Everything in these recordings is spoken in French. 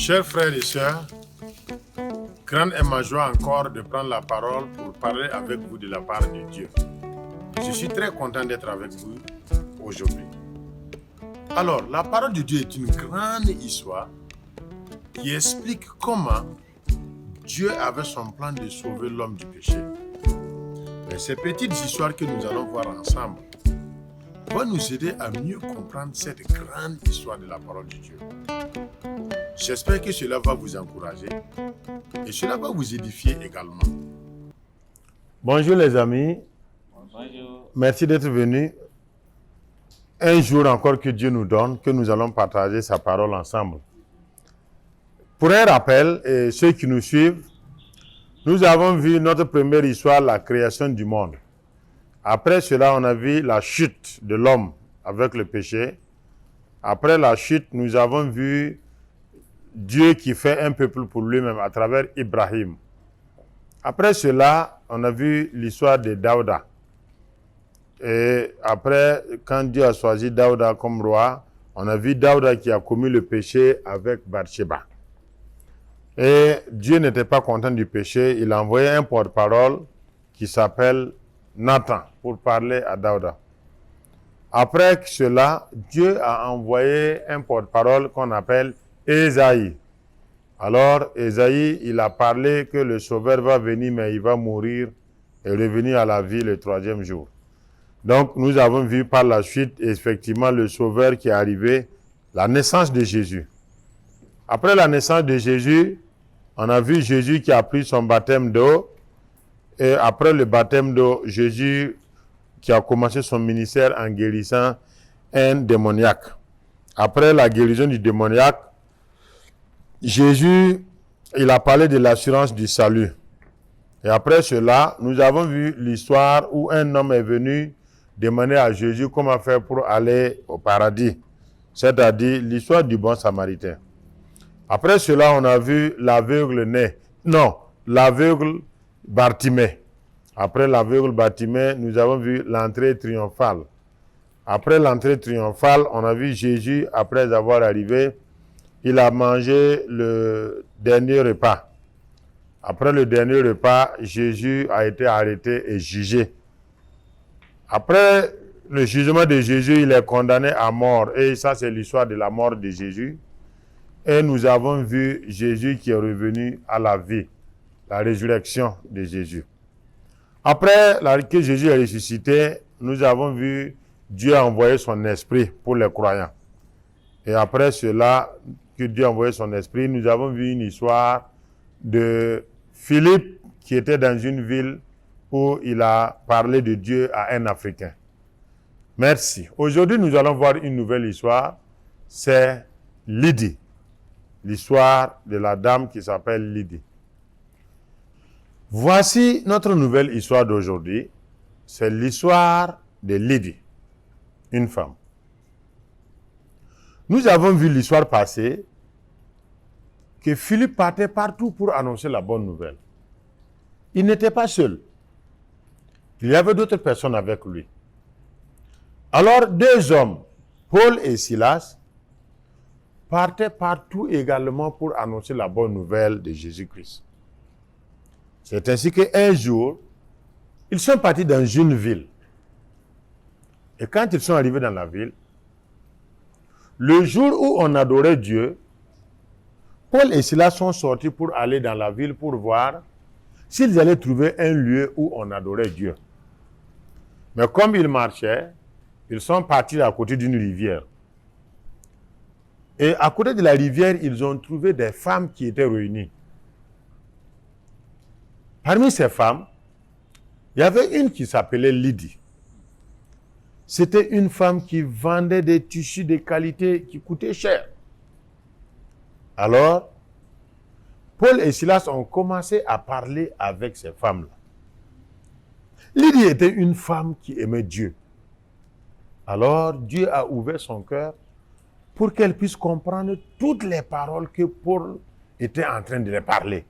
Chers frères et sœurs, grande est ma joie encore de prendre la parole pour parler avec vous de la part de Dieu. Je suis très content d'être avec vous aujourd'hui. Alors, la parole de Dieu est une grande histoire qui explique comment Dieu avait son plan de sauver l'homme du péché. Mais ces petites histoires que nous allons voir ensemble vont nous aider à mieux comprendre cette grande histoire de la parole de Dieu. J'espère que cela va vous encourager et cela va vous édifier également. Bonjour les amis. Bonjour. Merci d'être venus. Un jour encore que Dieu nous donne, que nous allons partager sa parole ensemble. Pour un rappel, et ceux qui nous suivent, nous avons vu notre première histoire, la création du monde. Après cela, on a vu la chute de l'homme avec le péché. Après la chute, nous avons vu Dieu qui fait un peuple pour lui-même à travers Ibrahim. Après cela, on a vu l'histoire de Daouda. Et après, quand Dieu a choisi Daouda comme roi, on a vu Daouda qui a commis le péché avec Bathsheba. Et Dieu n'était pas content du péché. Il a envoyé un porte-parole qui s'appelle Nathan pour parler à Daouda. Après cela, Dieu a envoyé un porte-parole qu'on appelle Ésaïe. Alors, Ésaïe, il a parlé que le Sauveur va venir, mais il va mourir et revenir à la vie le 3e jour. Donc, nous avons vu par la suite, effectivement, le Sauveur qui est arrivé, la naissance de Jésus. Après la naissance de Jésus, on a vu Jésus qui a pris son baptême d'eau. Et après le baptême d'eau, Jésus qui a commencé son ministère en guérissant un démoniaque. Après la guérison du démoniaque, Jésus, il a parlé de l'assurance du salut. Et après cela, nous avons vu l'histoire où un homme est venu demander à Jésus comment faire pour aller au paradis. C'est-à-dire l'histoire du bon samaritain. Après cela, on a vu l'aveugle Bartimée. Après l'aveugle Bartimée, nous avons vu l'entrée triomphale. Après l'entrée triomphale, on a vu Jésus, après avoir arrivé, il a mangé le dernier repas. Après le dernier repas, Jésus a été arrêté et jugé. Après le jugement de Jésus, il est condamné à mort. Et ça, c'est l'histoire de la mort de Jésus. Et nous avons vu Jésus qui est revenu à la vie, la résurrection de Jésus. Après que Jésus est ressuscité, nous avons vu Dieu envoyer son esprit pour les croyants. Et après cela, que Dieu a envoyé son esprit, nous avons vu une histoire de Philippe qui était dans une ville où il a parlé de Dieu à un Africain. Merci. Aujourd'hui, nous allons voir une nouvelle histoire. C'est Lydie. L'histoire de la dame qui s'appelle Lydie. Voici notre nouvelle histoire d'aujourd'hui. C'est l'histoire de Lydie, une femme. Nous avons vu l'histoire passée que Philippe partait partout pour annoncer la bonne nouvelle. Il n'était pas seul. Il y avait d'autres personnes avec lui. Alors, 2 hommes, Paul et Silas, partaient partout également pour annoncer la bonne nouvelle de Jésus-Christ. C'est ainsi qu'un jour, ils sont partis dans une ville. Et quand ils sont arrivés dans la ville, le jour où on adorait Dieu, Paul et Silas sont sortis pour aller dans la ville pour voir s'ils allaient trouver un lieu où on adorait Dieu. Mais comme ils marchaient, ils sont partis à côté d'une rivière. Et à côté de la rivière, ils ont trouvé des femmes qui étaient réunies. Parmi ces femmes, il y avait une qui s'appelait Lydie. C'était une femme qui vendait des tissus de qualité qui coûtaient cher. Alors, Paul et Silas ont commencé à parler avec ces femmes-là. Lydie était une femme qui aimait Dieu. Alors, Dieu a ouvert son cœur pour qu'elle puisse comprendre toutes les paroles que Paul était en train de leur parler.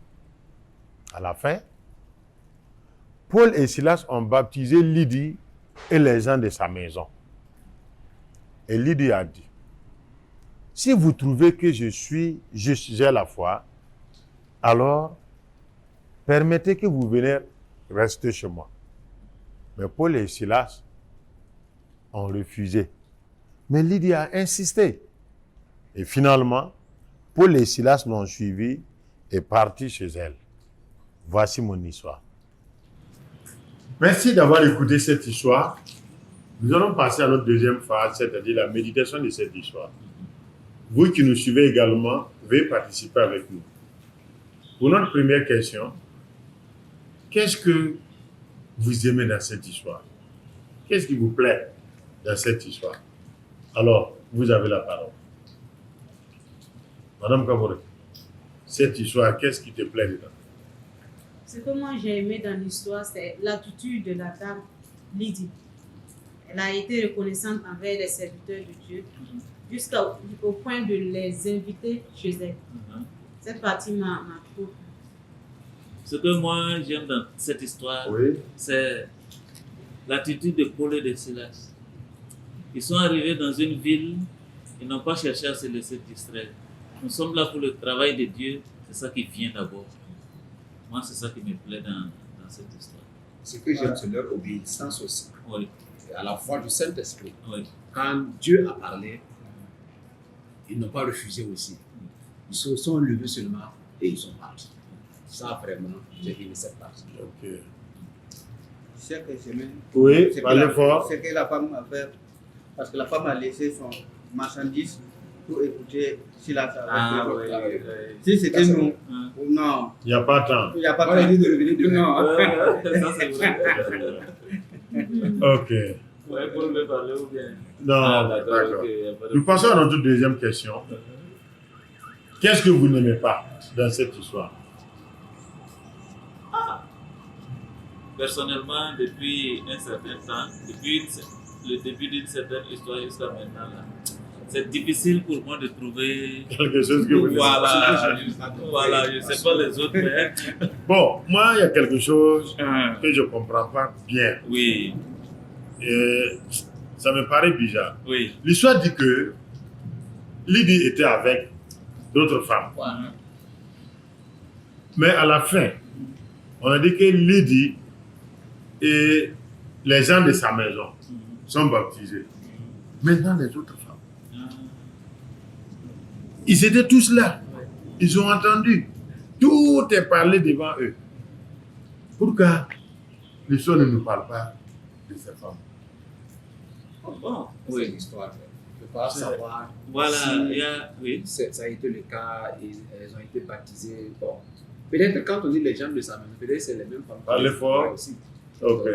À la fin, Paul et Silas ont baptisé Lydie et les gens de sa maison. Et Lydie a dit, Si vous trouvez que j'ai la foi, alors permettez que vous venez rester chez moi. Mais Paul et Silas ont refusé. Mais Lydie a insisté. Et finalement, Paul et Silas l'ont suivi et parti chez elle. Voici mon histoire. Merci d'avoir écouté cette histoire. Nous allons passer à notre deuxième phase, c'est-à-dire la méditation de cette histoire. Vous qui nous suivez également, veuillez participer avec nous. Pour notre première question, qu'est-ce que vous aimez dans cette histoire? Qu'est-ce qui vous plaît dans cette histoire? Alors, vous avez la parole. Madame Kabore, cette histoire, qu'est-ce qui te plaît dedans? Ce que moi j'ai aimé dans l'histoire, c'est l'attitude de la dame Lydie. Elle a été reconnaissante envers les serviteurs de Dieu, jusqu'au point de les inviter chez elle. Cette partie m'a trop. Ce que moi j'aime dans cette histoire, c'est l'attitude de Paul et de Silas. Ils sont arrivés dans une ville, ils n'ont pas cherché à se laisser distraire. Nous sommes là pour le travail de Dieu, c'est ça qui vient d'abord. Moi, c'est ça qui me plaît dans cette histoire. Ce que j'aime, c'est leur obéissance aussi. Oui. Et à la foi du Saint-Esprit. Oui. Quand Dieu a parlé, ils n'ont pas refusé aussi. Ils se sont levés seulement et ils sont partis. Ça, vraiment, j'ai aimé cette partie. Ok. Ce que j'aimais, Oui, c'est parlez fort. ce que la femme a fait, parce que la femme a laissé son marchandise pour écouter Silas. Ah, oui, Si c'était nous, Hein. non, Il n'y a pas de temps. il n'y a pas On a de dit de revenir de non. Ça, c'est vrai. Ok. Ouais, Paul veut parler ou bien? Non, Ah, d'accord. ok, y a pas de Nous passons à notre deuxième question. Qu'est-ce que vous n'aimez pas dans cette histoire? Personnellement, depuis un certain temps, depuis le début d'une certaine histoire jusqu'à maintenant, là, c'est difficile pour moi de trouver. Quelque chose que vous n'aimez pas. Voilà, je ne sais pas les autres, mais. Bon, moi, il y a quelque chose que je ne comprends pas bien. Oui, Et ça me paraît bizarre. oui. L'histoire dit que Lydie était avec d'autres femmes. Mais à la fin, on a dit que Lydie et les gens de sa maison sont baptisés. Maintenant, les autres femmes, ils étaient tous là. Ils ont entendu. Tout est parlé devant eux. Pourquoi l'histoire ne nous parle pas de ces femmes? Bon, C'est oui. une histoire. Je ne peux pas savoir Voilà, si il y a. Oui. ça a été le cas, elles ont été baptisées. Bon. Peut-être quand on dit les gens de sa maison, peut-être c'est les mêmes femmes. Parlez fort. Aussi. Ok.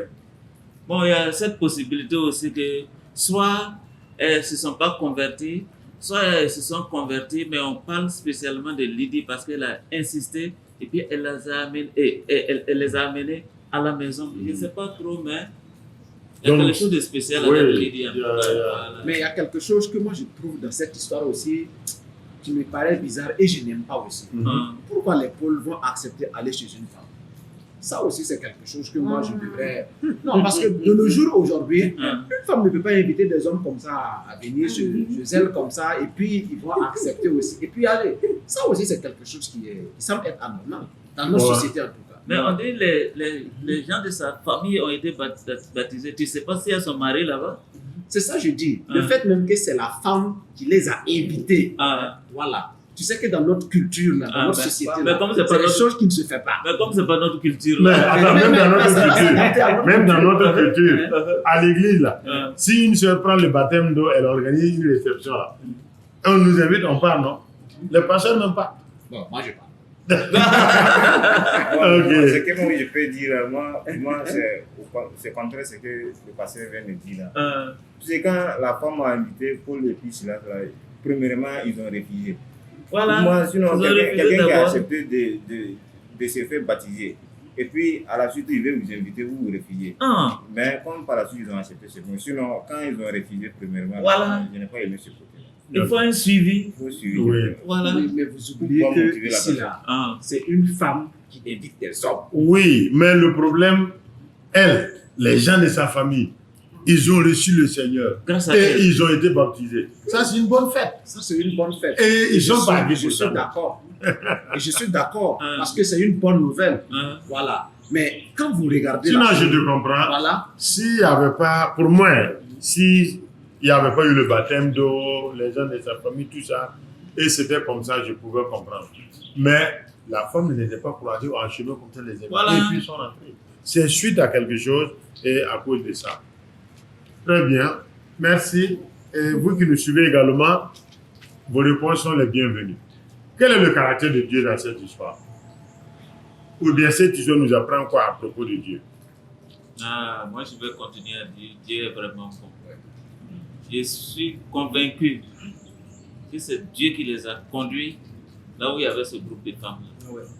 Bon, il y a cette possibilité aussi que soit elles ne se sont pas converties, soit elles se sont converties, mais on parle spécialement de Lydie parce qu'elle a insisté et puis elle les a amenées, elle les a amenées à la maison. Je ne sais pas trop, mais il y a Donc, quelque chose de spécial oui, avec Lydie. En tout cas. yeah. Voilà. Mais il y a quelque chose que moi je trouve dans cette histoire aussi qui me paraît bizarre et je n'aime pas aussi. Pourquoi les Pauls vont accepter d'aller chez une femme? Ça aussi, c'est quelque chose que moi, je devrais... Non, parce que de nos jours, aujourd'hui, une femme ne peut pas inviter des hommes comme ça à venir chez elle comme ça, et puis ils vont accepter aussi. Et puis aller. Ça aussi, c'est quelque chose qui semble être anormal dans notre société, en tout cas. Mais on dit les gens de sa famille ont été baptisés. Tu ne sais pas si elles sont mariées là-bas? C'est ça, je dis. Le fait même que c'est la femme qui les a invités. Ah. Voilà. Tu sais que dans notre culture, là, dans notre société, mais comme c'est c'est pas des notre- choses qui ne se font pas. Mais comme ce n'est pas notre culture. Mais là. attends, même dans notre culture, même dans notre Ouais. culture, à l'église là, Ouais. si une soeur prend le baptême d'eau, elle organise une réception là. Et on nous invite, on part, non? Les pasteurs n'aiment pas. Bon, moi, je parle. Ok. Ce que moi je peux dire, moi c'est contraire ce que le pasteur vient de dire là. Tu sais, quand la femme a invité Paul et puis Silas, là, premièrement, ils ont refusé. Voilà. Moi, sinon, Ils ont refusé quelqu'un qui a d'abord. accepté de se faire baptiser, et puis à la suite, il veut vous inviter, vous refusez. Ah. Mais comme par la suite, ils ont accepté, c'est bon. Sinon, quand ils ont refusé, premièrement, Voilà. je n'ai pas aimé ce côté. Il faut un suivi. Il faut suivre. Oui. Voilà. Mais vous oubliez Pourquoi que motiver la ici, là, Ah. c'est une femme qui invite des hommes. Oui, mais le problème, elle, les gens de sa famille, ils ont reçu le Seigneur Grâce à et elle. ils ont été baptisés. Ça, c'est une bonne fête. Ça, c'est une bonne fête. Et ils sont pas Je suis d'accord. Et je suis d'accord parce que c'est une bonne nouvelle. Voilà. Mais quand vous regardez. Sinon, je te comprends. Voilà. S'il n'y avait pas, pour moi, s'il n'y avait pas eu le baptême d'eau, les gens de sa famille, tout ça, et c'était comme ça, je pouvais comprendre. Mais la femme n'était pas courageux en chemin comme ça, les événements. Voilà. Et puis ils sont rentrés. C'est suite à quelque chose et à cause de ça. Très bien. Merci. Et vous qui nous suivez également, vos réponses sont les bienvenues. Quel est le caractère de Dieu dans cette histoire? Ou bien cette histoire nous apprend quoi à propos de Dieu? Moi, je vais continuer à dire Dieu est vraiment bon. Je suis convaincu que c'est Dieu qui les a conduits là où il y avait ce groupe de femmes.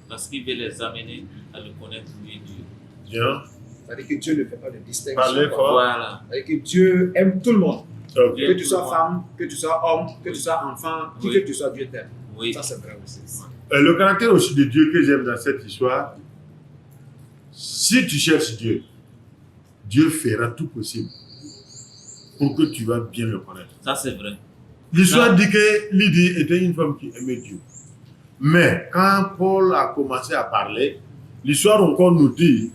Parce qu'il veut les amener à le connaître, lui, Dieu. Bien. C'est-à-dire que Dieu ne fait pas de distinction. Parlez fort. Voilà. C'est-à-dire que Dieu aime tout le monde. Ok. Que tu sois femme, que tu sois homme, que tu sois enfant, qui Oui. que tu sois, Dieu t'aime. Oui. Ça, c'est vrai aussi. Le caractère aussi de Dieu que j'aime dans cette histoire, si tu cherches Dieu, Dieu fera tout possible pour que tu vas bien le connaître. Ça, c'est vrai. L'histoire dit que Lydie était une femme qui aimait Dieu. Mais quand Paul a commencé à parler, l'histoire encore nous dit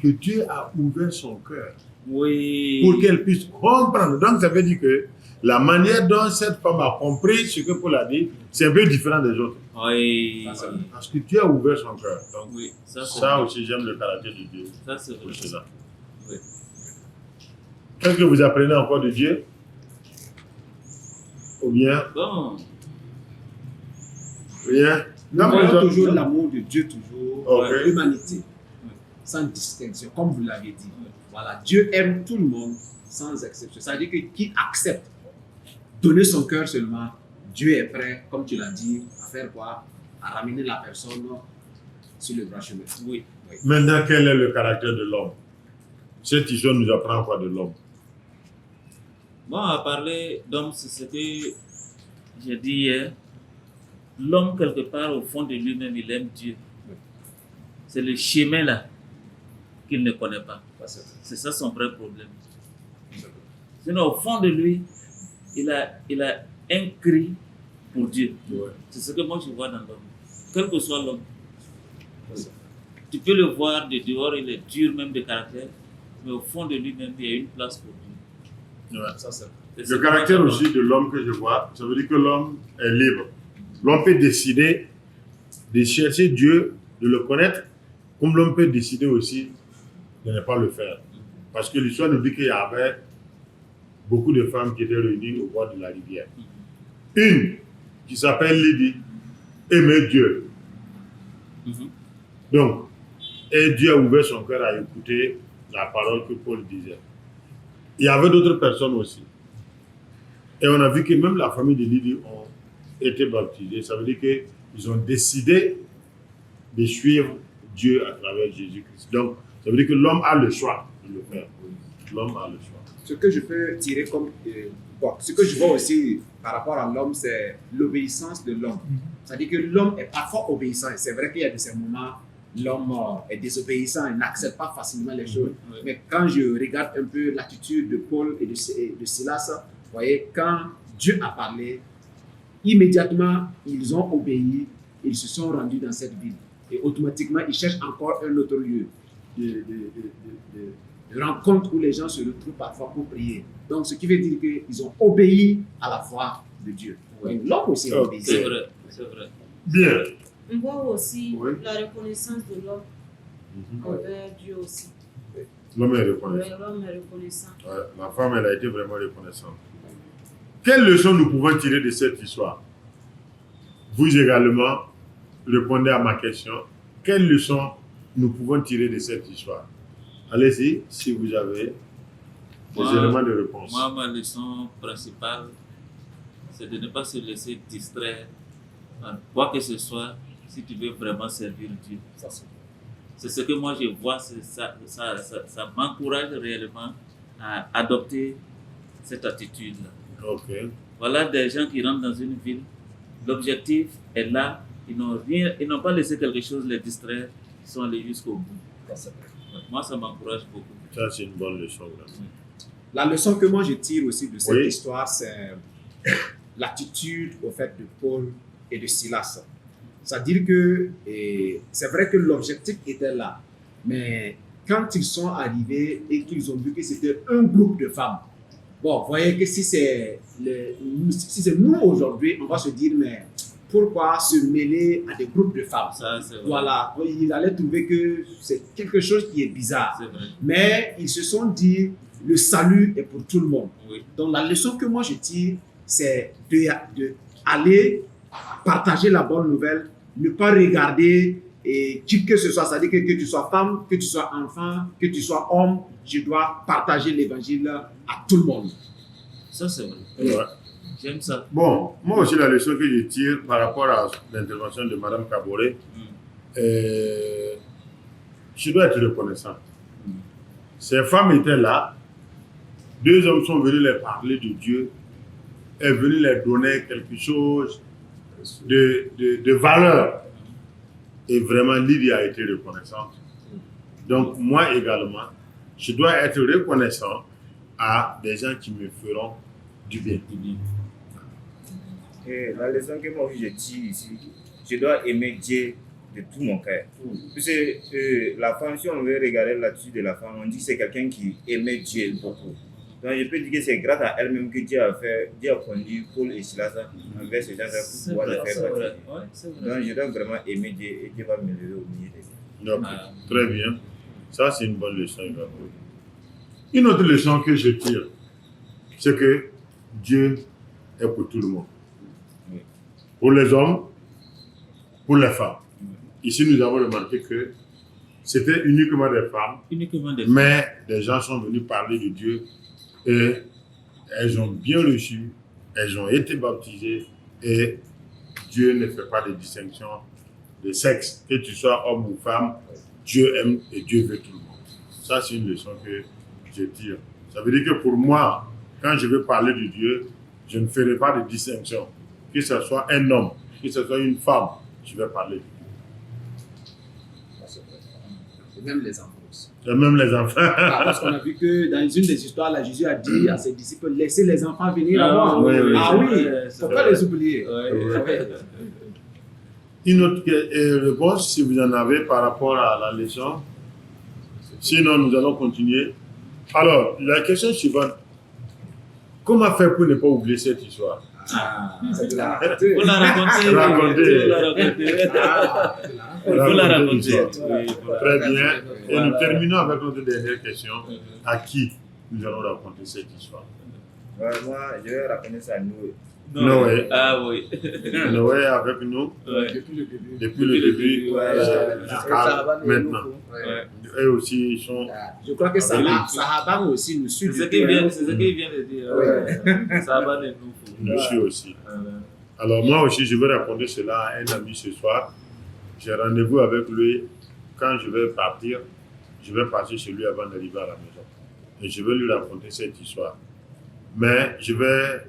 que Dieu a ouvert son cœur Oui. pour qu'elle puisse comprendre. Donc ça veut dire que la manière dont cette femme a compris ce que Paul a dit, c'est un peu différent des autres. Oui. Parce que Dieu a ouvert son cœur. Donc, Oui. Ça, c'est ça vrai. aussi, j'aime le caractère de Dieu. Ça, c'est vrai. pour cela. Oui. Qu'est-ce que vous apprenez encore de Dieu? Ou bien, Bon. rien? Nous Non, voyons mais- toujours l'amour de Dieu, toujours Ok. l'humanité, sans distinction, comme vous l'avez dit. Voilà, Dieu aime tout le monde sans exception. Ça veut dire que qui accepte donner son cœur seulement, Dieu est prêt, comme tu l'as dit, à faire quoi? À ramener la personne sur le droit chemin. Oui. Maintenant, quel est le caractère de l'homme? Cette histoire nous apprend quoi de l'homme? Bon, à parler d'homme, c'est ce que j'ai dit hier. L'homme, quelque part, au fond de lui-même, il aime Dieu. C'est le chemin là qu'il ne connaît pas. C'est ça son vrai problème. Sinon, au fond de lui, il a un cri pour Dieu. C'est ce que moi je vois dans l'homme. Quel que soit l'homme. Tu peux le voir de dehors, il est dur même de caractère, mais au fond de lui-même, il y a une place pour Dieu. Ouais. Ça, c'est C'est ce Le que caractère moi, aussi de l'homme que je vois, ça veut dire que l'homme est libre. L'homme peut décider de chercher Dieu, de le connaître, comme l'homme peut décider aussi de ne pas le faire. Parce que l'histoire nous dit qu'il y avait beaucoup de femmes qui étaient réunies au bord de la rivière. Une qui s'appelle Lydie aimait Dieu. Mhm. Donc, et Dieu a ouvert son cœur à écouter la parole que Paul disait. Il y avait d'autres personnes aussi. Et on a vu que même la famille de Lydie ont été baptisés. Ça veut dire qu'ils ont décidé de suivre Dieu à travers Jésus-Christ. Donc, ça veut dire que l'homme a le choix de le faire. L'homme a le choix. Ce que je peux tirer comme. Bon, ce que je vois aussi par rapport à l'homme, c'est l'obéissance de l'homme. C'est-à-dire que l'homme est parfois obéissant. Et c'est vrai qu'il y a de ces moments, l'homme est désobéissant, il n'accepte pas facilement les choses. Oui. Mais quand je regarde un peu l'attitude de Paul et de Silas, vous voyez, quand Dieu a parlé, immédiatement, ils ont obéi, ils se sont rendus dans cette ville. Et automatiquement, ils cherchent encore un autre lieu de rencontre où les gens se retrouvent parfois pour prier. Donc, ce qui veut dire qu'ils ont obéi à la voix de Dieu. Et l'homme aussi a obéi. C'est vrai, c'est vrai. Bien. On voit aussi Oui. la reconnaissance de l'homme envers Dieu aussi. L'homme est Ouais, reconnaissant. l'homme est reconnaissant. Ouais, la femme, elle a été vraiment reconnaissante. Quelle leçon nous pouvons tirer de cette histoire? Vous également, répondez à ma question. Quelle leçon nous pouvons tirer de cette histoire? Allez-y, si vous avez des Moi- éléments de réponse. Moi, ma leçon principale, c'est de ne pas se laisser distraire par quoi que ce soit si tu veux vraiment servir Dieu. C'est ce que moi je vois, ça m'encourage réellement à adopter cette attitude-là. Ok. Voilà des gens qui rentrent dans une ville, l'objectif est là, ils n'ont pas laissé quelque chose les distraire, ils sont allés jusqu'au bout. Moi, ça m'encourage beaucoup. Ça, c'est une bonne leçon. Là. La leçon que moi je tire aussi de cette Oui. histoire, c'est l'attitude au fait de Paul et de Silas. C'est-à-dire que c'est vrai que l'objectif était là, mais quand ils sont arrivés et qu'ils ont vu que c'était un groupe de femmes, bon, vous voyez que si c'est nous aujourd'hui, on va se dire, mais pourquoi se mêler à des groupes de femmes? Ça, c'est vrai. Voilà, ils allaient trouver que c'est quelque chose qui est bizarre. C'est vrai. Mais ils se sont dit, le salut est pour tout le monde. Oui. Donc la leçon que moi je tire, c'est de aller partager la bonne nouvelle, ne pas regarder qui que ce soit, c'est-à-dire que tu sois femme, que tu sois enfant, que tu sois homme, je dois partager l'évangile à tout le monde. Ça, c'est vrai. Ouais. J'aime ça. Bon, moi aussi, la leçon que je tire par rapport à l'intervention de Mme Kaboré, je dois être reconnaissant. Ces femmes étaient là, 2 hommes sont venus leur parler de Dieu, et venus leur donner quelque chose de valeur. Et vraiment, Lydie a été reconnaissante. Donc, moi également, je dois être reconnaissant à des gens qui me feront du bien. Et la leçon que moi je tire ici, je dois aimer Dieu de tout mon cœur. Puisque la femme, si on veut regarder là-dessus de la femme, on dit que c'est quelqu'un qui aimait Dieu beaucoup. Donc je peux dire que c'est grâce à elle-même que Dieu a conduit Paul et Silas envers ces gens-là pour pouvoir les faire partir. Donc je dois vraiment aimer Dieu et Dieu va me lever au milieu de ça. Donc, très bien. Ça, c'est une bonne leçon. Une autre leçon que je tire, c'est que Dieu est pour tout le monde. Oui. Pour les hommes, pour les femmes. Ici, nous avons remarqué que c'était uniquement des femmes, Uniquement des mais des gens sont venus parler de Dieu et elles ont bien reçu, elles ont été baptisées et Dieu ne fait pas de distinction de sexe. Que tu sois homme ou femme, Dieu aime et Dieu veut tout le monde. Ça, c'est une leçon que je tire. Ça veut dire que pour moi, quand je veux parler de Dieu, je ne ferai pas de distinction. Que ce soit un homme, que ce soit une femme, je vais parler de Dieu. Et même les enfants aussi. Et même les enfants. Parce qu'on a vu que dans une des histoires, là, Jésus a dit à ses disciples, laissez les enfants venir à moi. oui, oui, Ah c'est oui, vrai, il ne c'est faut vrai. pas les oublier. Ouais. Une autre réponse, si vous en avez par rapport à la leçon. Sinon, nous allons continuer. Alors, la question suivante. Comment faire pour ne pas oublier cette histoire? C'est de la raconter. Faut la raconter. Raconter. Faut la raconter. Ah, Il faut la raconter. l'histoire. Oui, il faut la Très raconter. bien. Et Voilà. nous terminons avec notre dernière question. À qui nous allons raconter cette histoire? Ouais, moi, je vais raconter ça à nous. Noé. Ah oui. Noé avec nous Ouais. depuis le début. depuis le début Ouais. jusqu'à maintenant. Ouais. Eux aussi, ils sont... Je crois que Sahaban aussi nous suit. C'est ce qu'il vient de dire. Ouais. Ça va de nous. Je suis aussi. Voilà. Alors moi aussi, je vais raconter cela à un ami ce soir. J'ai rendez-vous avec lui. Quand je vais partir, je vais passer chez lui avant d'arriver à la maison. Et je vais lui raconter cette histoire. Mais je vais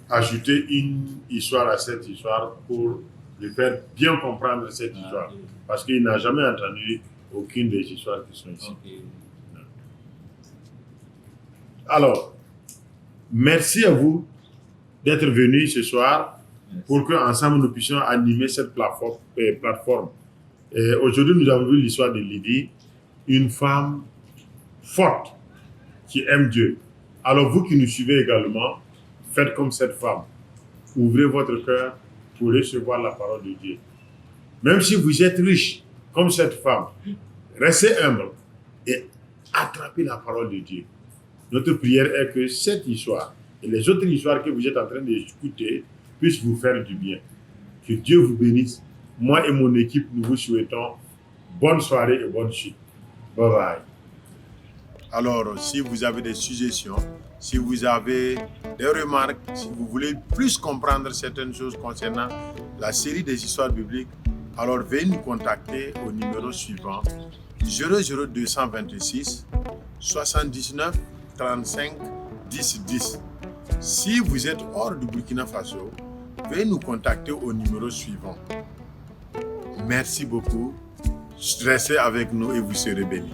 ajouter une histoire à cette histoire pour lui faire bien comprendre cette histoire. Parce qu'il n'a jamais entendu aucune des histoires qui sont ici. Ok. Alors, merci à vous d'être venus ce soir pour qu'ensemble nous puissions animer cette plateforme. Et aujourd'hui, nous avons vu l'histoire de Lydie, une femme forte qui aime Dieu. Alors vous qui nous suivez également, faites comme cette femme. Ouvrez votre cœur pour recevoir la parole de Dieu. Même si vous êtes riche, comme cette femme, restez humble et attrapez la parole de Dieu. Notre prière est que cette histoire et les autres histoires que vous êtes en train d'écouter puissent vous faire du bien. Que Dieu vous bénisse. Moi et mon équipe, nous vous souhaitons bonne soirée et bonne chute. Bye bye. Alors, si vous avez des suggestions, si vous avez des remarques, si vous voulez plus comprendre certaines choses concernant la série des histoires bibliques, alors veuillez nous contacter au numéro suivant 00226 79 35 10 10. Si vous êtes hors du Burkina Faso, veuillez nous contacter au numéro suivant. Merci beaucoup. Restez avec nous et vous serez bénis.